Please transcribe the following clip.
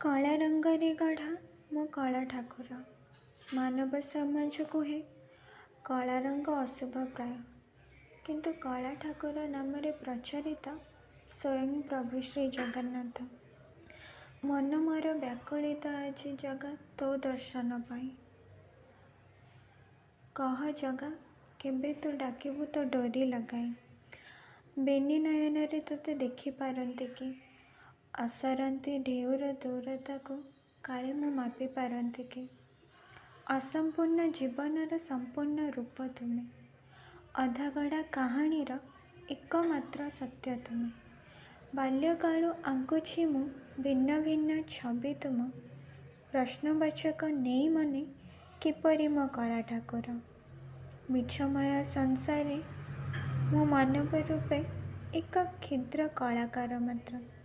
କଳା ରଙ୍ଗରେ ଗଢ଼ା ମୋ କଳା ଠାକୁର। ମାନବ ସମାଜ କୁହେ କଳା ରଙ୍ଗ ଅଶୁଭ ପ୍ରାୟ, କିନ୍ତୁ କଳା ଠାକୁର ନାମରେ ପ୍ରଚାରିତ ସ୍ୱୟଂ ପ୍ରଭୁ ଶ୍ରୀ ଜଗନ୍ନାଥ। ମନ ମୋର ବ୍ୟାକୁଳିତ ଆଜି ଜଗା ତୋ ଦର୍ଶନ ପାଇଁ। କହ ଜଗା କେବେ ତୁ ଡାକିବୁ ତୋ ଡୋରି ଲଗାଇ। ବେନି ନୟନରେ ତୋତେ ଦେଖିପାରନ୍ତି କି? ଅସରନ୍ତି ଢେଉର ଦୂରତାକୁ କାଳେ ମୁଁ ମାପି ପାରନ୍ତି କି? ଅସମ୍ପୂର୍ଣ୍ଣ ଜୀବନର ସମ୍ପୂର୍ଣ୍ଣ ରୂପ ତୁମେ, ଅଧାଗଢ଼ା କାହାଣୀର ଏକମାତ୍ର ସତ୍ୟ ତୁମେ। ବାଲ୍ୟକାଳୁ ଆଙ୍କୁଛି ମୁଁ ଭିନ୍ନ ଭିନ୍ନ ଛବି ତୁମ ପ୍ରଶ୍ନବାଚକ ନେଇ ମନେ କିପରି ମୋ କଳା ଠାକୁର। ମିଛମୟ ସଂସାରେ ମୁଁ ମାନବ ରୂପେ ଏକ କ୍ଷୁଦ୍ର କଳାକାର ମାତ୍ର।